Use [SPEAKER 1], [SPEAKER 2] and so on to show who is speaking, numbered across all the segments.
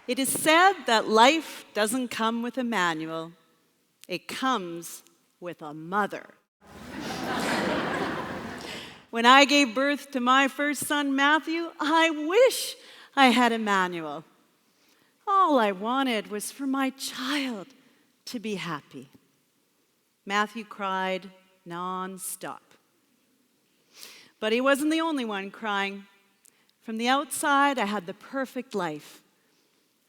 [SPEAKER 1] It is said that life doesn't come with a manual, it comes with a mother. When I gave birth to my first son, Matthew, I wish I had a manual. All I wanted was for my child to be happy. Matthew cried non-stop. But he wasn't the only one crying. From the outside, I had the perfect life.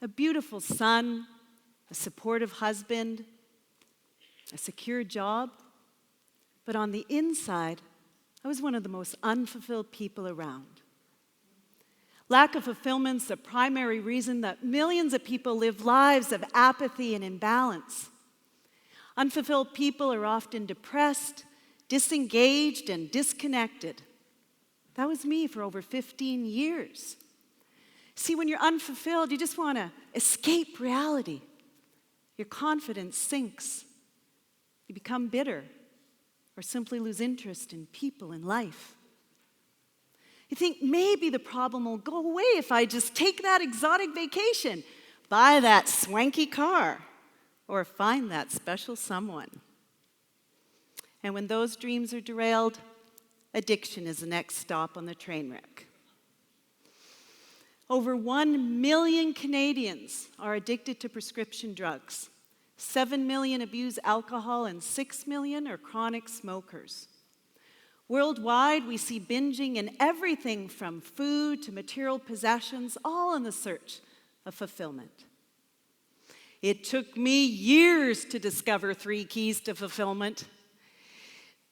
[SPEAKER 1] A beautiful son, a supportive husband, a secure job. But on the inside, I was one of the most unfulfilled people around. Lack of fulfillment's the primary reason that millions of people live lives of apathy and imbalance. Unfulfilled people are often depressed, disengaged, and disconnected. That was me for over 15 years. See, when you're unfulfilled, you just want to escape reality. Your confidence sinks. You become bitter or simply lose interest in people and life. You think maybe the problem will go away if I just take that exotic vacation, buy that swanky car, or find that special someone. And when those dreams are derailed, addiction is the next stop on the train wreck. Over 1 million Canadians are addicted to prescription drugs. 7 million abuse alcohol and 6 million are chronic smokers. Worldwide, we see binging in everything from food to material possessions, all in the search of fulfillment. It took me years to discover 3 keys to fulfillment.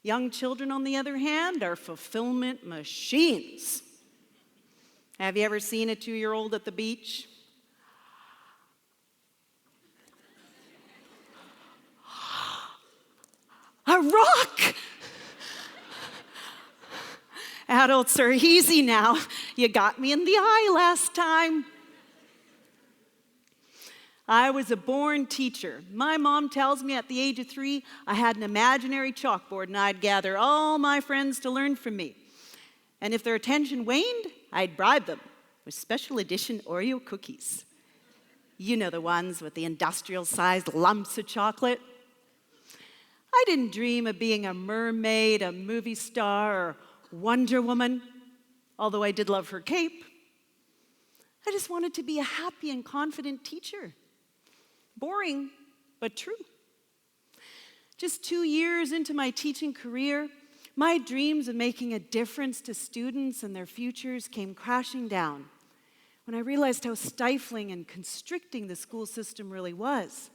[SPEAKER 1] Young children, on the other hand, are fulfillment machines. Have you ever seen a 2-year-old at the beach? A rock! Adults are easy now. You got me in the eye last time. I was a born teacher. My mom tells me at the age of 3, I had an imaginary chalkboard and I'd gather all my friends to learn from me. And if their attention waned, I'd bribe them with special edition Oreo cookies. You know, the ones with the industrial-sized lumps of chocolate. I didn't dream of being a mermaid, a movie star, or Wonder Woman, although I did love her cape. I just wanted to be a happy and confident teacher. Boring, but true. Just 2 years into my teaching career, my dreams of making a difference to students and their futures came crashing down when I realized how stifling and constricting the school system really was.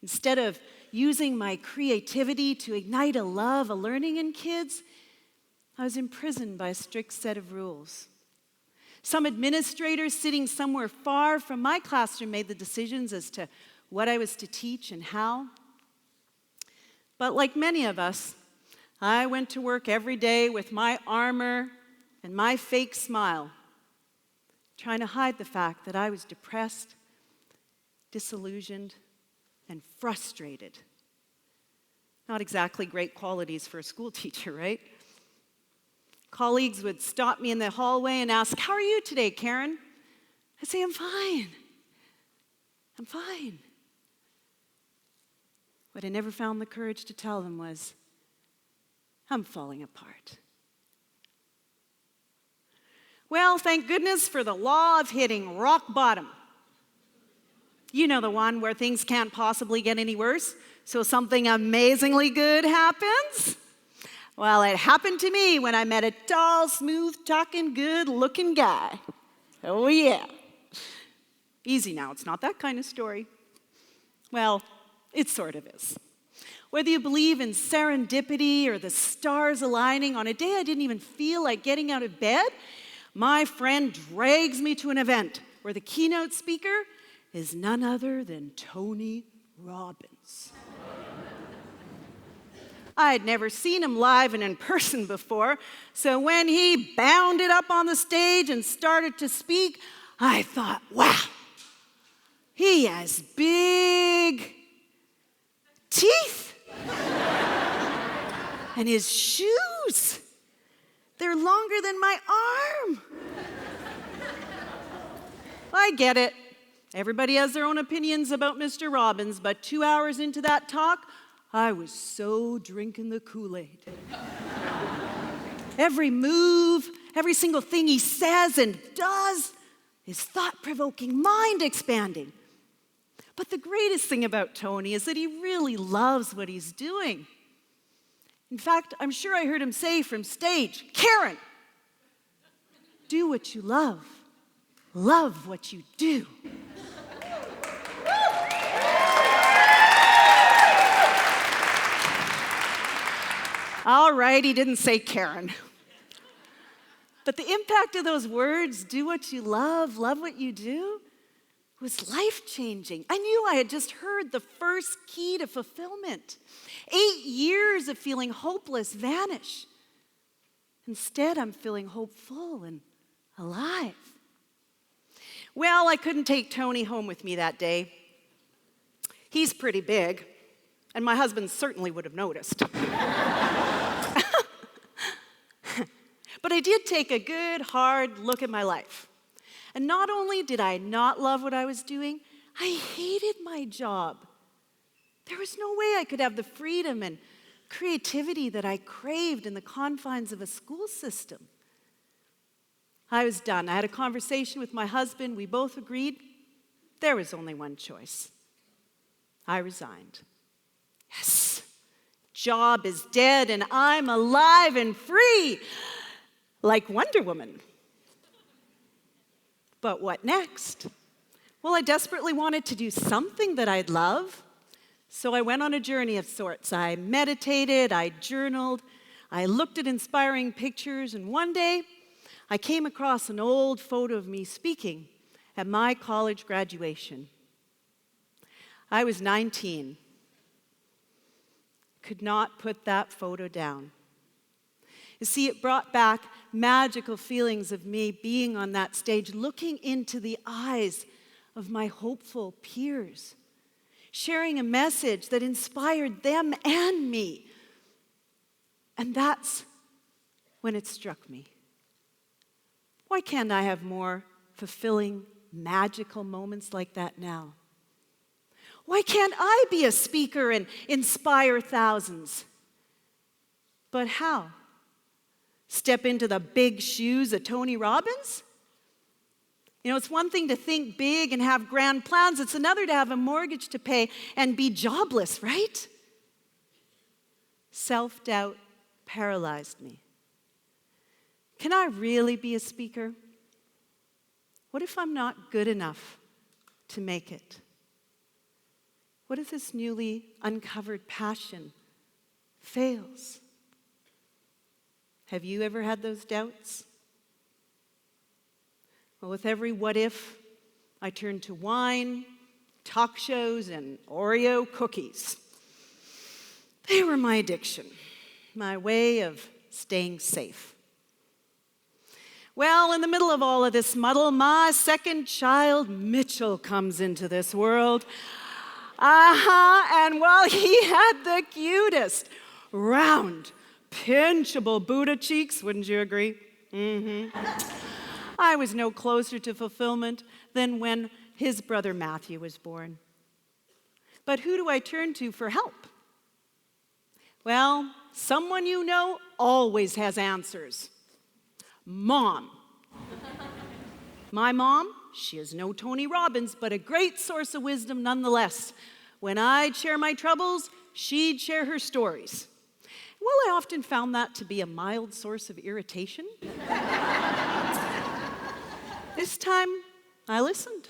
[SPEAKER 1] Instead of using my creativity to ignite a love of learning in kids, I was imprisoned by a strict set of rules. Some administrators sitting somewhere far from my classroom made the decisions as to what I was to teach and how. But like many of us, I went to work every day with my armor and my fake smile, trying to hide the fact that I was depressed, disillusioned, and frustrated. Not exactly great qualities for a school teacher, right? Colleagues would stop me in the hallway and ask, "How are you today, Karen?" I'd say, "I'm fine. I'm fine." What I never found the courage to tell them was, "I'm falling apart." Well, thank goodness for the law of hitting rock bottom. You know, the one where things can't possibly get any worse, so something amazingly good happens. Well, it happened to me when I met a tall, smooth-talking, good-looking guy. Oh, yeah. Easy now, it's not that kind of story. Well, it sort of is. Whether you believe in serendipity or the stars aligning, on a day I didn't even feel like getting out of bed, my friend drags me to an event where the keynote speaker is none other than Tony Robbins. I had never seen him live and in person before, so when he bounded up on the stage and started to speak, I thought, wow, he has big teeth. And his shoes, they're longer than my arm. I get it. Everybody has their own opinions about Mr. Robbins, but 2 hours into that talk, I was so drinking the Kool-Aid. Every move, every single thing he says and does is thought-provoking, mind-expanding. But the greatest thing about Tony is that he really loves what he's doing. In fact, I'm sure I heard him say from stage, "Karen, do what you love what you do." All right, he didn't say Karen. But the impact of those words, "do what you love what you do," was life-changing. I knew I had just heard the first key to fulfillment. 8 years of feeling hopeless vanish. Instead, I'm feeling hopeful and alive. Well, I couldn't take Tony home with me that day. He's pretty big, and my husband certainly would have noticed. But I did take a good, hard look at my life. And not only did I not love what I was doing, I hated my job. There was no way I could have the freedom and creativity that I craved in the confines of a school system. I was done. I had a conversation with my husband. We both agreed there was only one choice. I resigned. Yes, job is dead and I'm alive and free, like Wonder Woman. But what next? Well, I desperately wanted to do something that I'd love. So I went on a journey of sorts. I meditated, I journaled, I looked at inspiring pictures, and one day I came across an old photo of me speaking at my college graduation. I was 19. Could not put that photo down. You see, it brought back magical feelings of me being on that stage, looking into the eyes of my hopeful peers, sharing a message that inspired them and me. And that's when it struck me. Why can't I have more fulfilling, magical moments like that now? Why can't I be a speaker and inspire thousands? But how? Step into the big shoes of Tony Robbins? You know, it's one thing to think big and have grand plans. It's another to have a mortgage to pay and be jobless, right? Self-doubt paralyzed me. Can I really be a speaker? What if I'm not good enough to make it? What if this newly uncovered passion fails? Have you ever had those doubts? Well, with every what if, I turned to wine, talk shows, and Oreo cookies. They were my addiction, my way of staying safe. Well, in the middle of all of this muddle, my second child, Mitchell, comes into this world. And well, he had the cutest, round, pinchable Buddha cheeks, wouldn't you agree? I was no closer to fulfillment than when his brother Matthew was born. But who do I turn to for help? Well, someone you know always has answers. Mom. My mom, she is no Tony Robbins, but a great source of wisdom nonetheless. When I'd share my troubles, she'd share her stories. Well, I often found that to be a mild source of irritation. This time, I listened.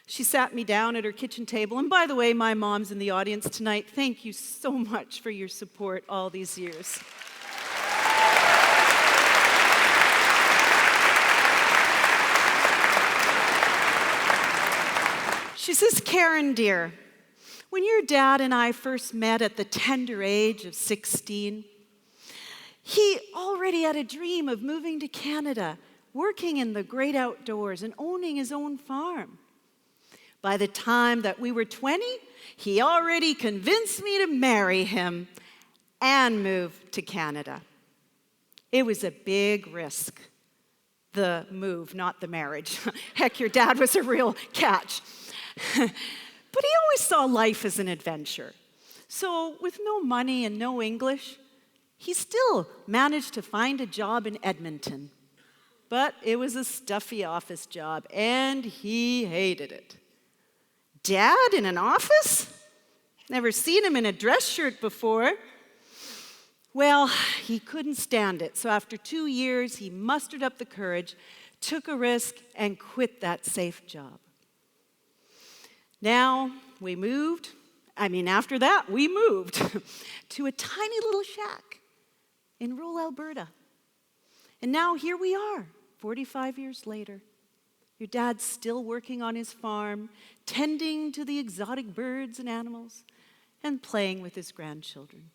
[SPEAKER 1] She sat me down at her kitchen table, and by the way, my mom's in the audience tonight. Thank you so much for your support all these years. She says, "Karen, dear, when your dad and I first met at the tender age of 16, he already had a dream of moving to Canada, working in the great outdoors and owning his own farm. By the time that we were 20, he already convinced me to marry him and move to Canada. It was a big risk, The move, not the marriage. Heck, your dad was a real catch. But he always saw life as an adventure. So with no money and no English, he still managed to find a job in Edmonton. But it was a stuffy office job, and he hated it. Dad in an office? Never seen him in a dress shirt before. Well, he couldn't stand it, so after 2 years, he mustered up the courage, took a risk, and quit that safe job. Now, after that, we moved to a tiny little shack in rural Alberta. And now here we are, 45 years later. Your dad's still working on his farm, tending to the exotic birds and animals, and playing with his grandchildren.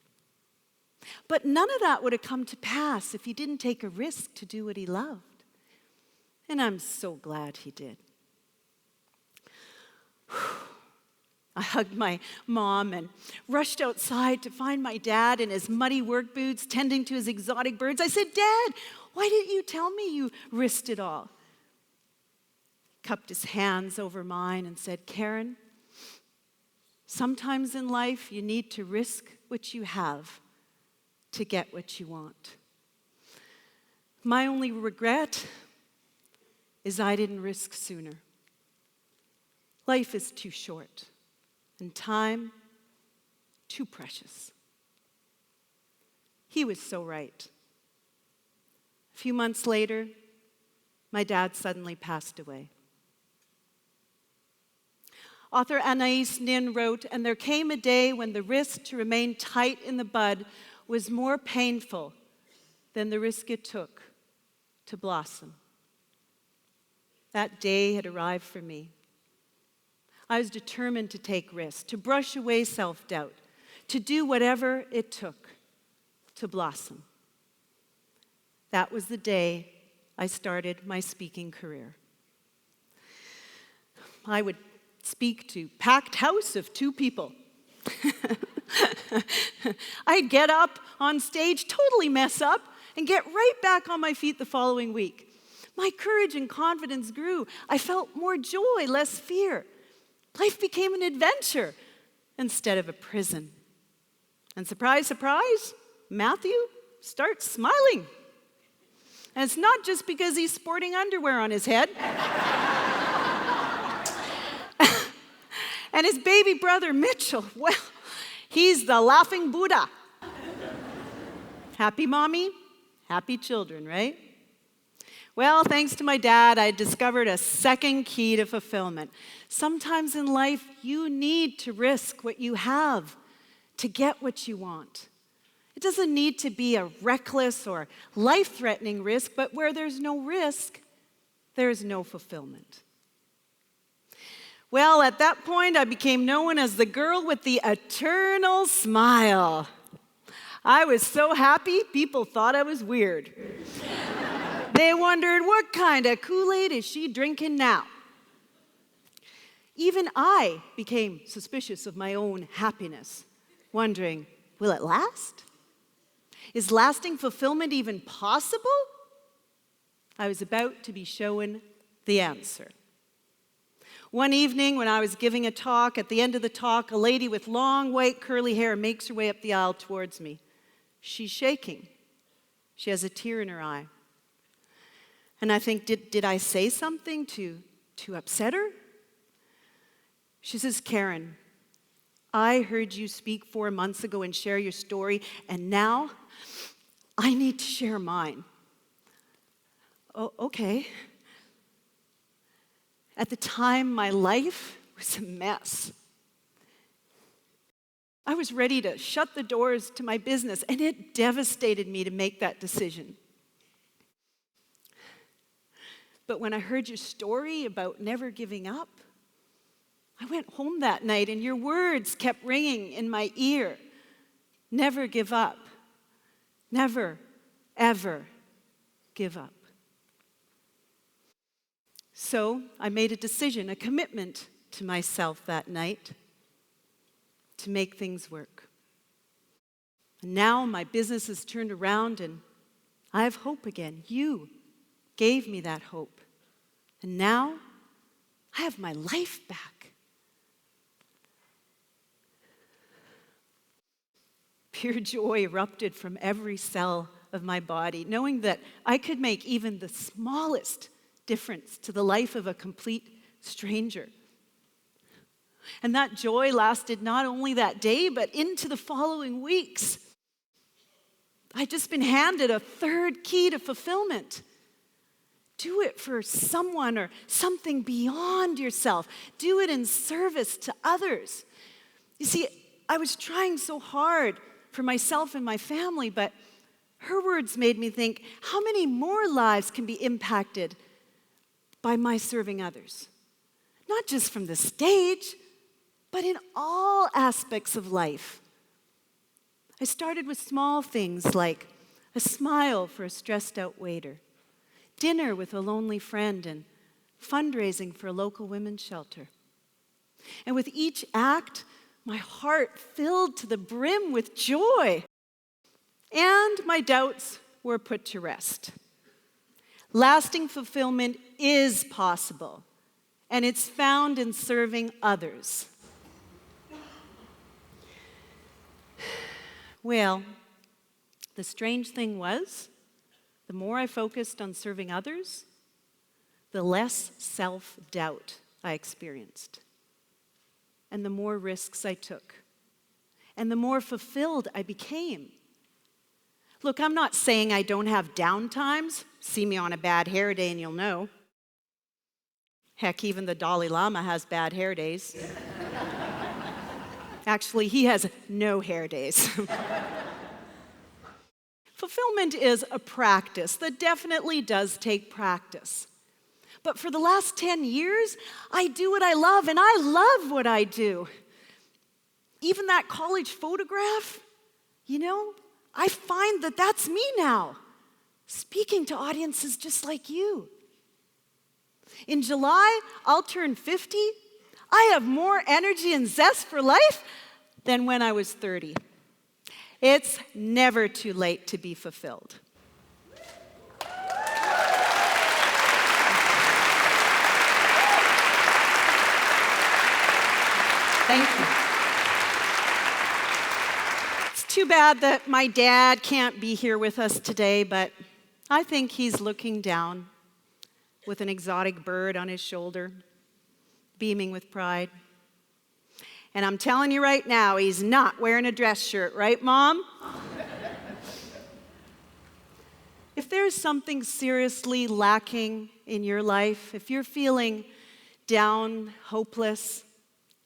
[SPEAKER 1] But none of that would have come to pass if he didn't take a risk to do what he loved. And I'm so glad he did. I hugged my mom and rushed outside to find my dad in his muddy work boots, tending to his exotic birds. I said, "Dad, why didn't you tell me you risked it all?" He cupped his hands over mine and said, "Karen, sometimes in life you need to risk what you have to get what you want. My only regret is I didn't risk sooner. Life is too short, and time too precious." He was so right. A few months later, my dad suddenly passed away. Author Anais Nin wrote, "And there came a day when the risk to remain tight in the bud was more painful than the risk it took to blossom." That day had arrived for me. I was determined to take risks, to brush away self-doubt, to do whatever it took to blossom. That was the day I started my speaking career. I would speak to a packed house of 2 people. I'd get up on stage, totally mess up, and get right back on my feet the following week. My courage and confidence grew. I felt more joy, less fear. Life became an adventure instead of a prison. And surprise, surprise, Matthew starts smiling. And it's not just because he's sporting underwear on his head. And his baby brother, Mitchell, well, he's the laughing Buddha. Happy mommy, happy children, right? Well, thanks to my dad, I discovered a second key to fulfillment. Sometimes in life, you need to risk what you have to get what you want. It doesn't need to be a reckless or life-threatening risk, but where there's no risk, there's no fulfillment. Well, at that point, I became known as the girl with the eternal smile. I was so happy, people thought I was weird. They wondered, what kind of Kool-Aid is she drinking now? Even I became suspicious of my own happiness, wondering, will it last? Is lasting fulfillment even possible? I was about to be shown the answer. One evening when I was giving a talk, at the end of the talk, a lady with long white curly hair makes her way up the aisle towards me. She's shaking. She has a tear in her eye. And I think, did I say something to upset her? She says, "Karen, I heard you speak 4 months ago and share your story, and now I need to share mine." Oh, okay. At the time, my life was a mess. I was ready to shut the doors to my business, and it devastated me to make that decision. But when I heard your story about never giving up, I went home that night, and your words kept ringing in my ear. Never give up. Never, ever give up. So I made a decision, a commitment to myself that night to make things work. And now my business has turned around and I have hope again. You gave me that hope. And now I have my life back. Pure joy erupted from every cell of my body, knowing that I could make even the smallest difference to the life of a complete stranger. And that joy lasted not only that day, but into the following weeks. I'd just been handed a third key to fulfillment. Do it for someone or something beyond yourself. Do it in service to others. You see, I was trying so hard for myself and my family, but her words made me think, how many more lives can be impacted by my serving others? Not just from the stage, but in all aspects of life. I started with small things like a smile for a stressed out waiter, dinner with a lonely friend, and fundraising for a local women's shelter. And with each act, my heart filled to the brim with joy, and my doubts were put to rest. Lasting fulfillment is possible, and it's found in serving others. Well, the strange thing was, the more I focused on serving others, the less self-doubt I experienced, and the more risks I took, and the more fulfilled I became. Look, I'm not saying I don't have down times. See me on a bad hair day and you'll know. Heck, even the Dalai Lama has bad hair days. Actually, he has no hair days. Fulfillment is a practice that definitely does take practice. But for the last 10 years, I do what I love, and I love what I do. Even that college photograph, I find that that's me now, speaking to audiences just like you. In July, I'll turn 50. I have more energy and zest for life than when I was 30. It's never too late to be fulfilled. Thank you. It's too bad that my dad can't be here with us today, but I think he's looking down with an exotic bird on his shoulder, beaming with pride. And I'm telling you right now, he's not wearing a dress shirt, right, Mom? If there's something seriously lacking in your life, if you're feeling down, hopeless,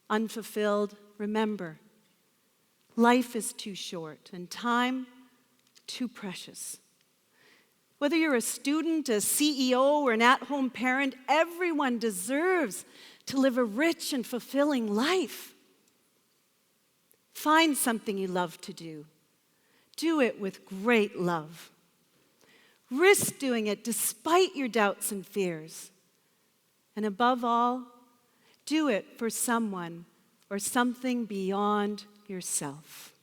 [SPEAKER 1] unfulfilled, remember, life is too short and time too precious. Whether you're a student, a CEO, or an at-home parent, everyone deserves to live a rich and fulfilling life. Find something you love to do. Do it with great love. Risk doing it despite your doubts and fears. And above all, do it for someone or something beyond yourself.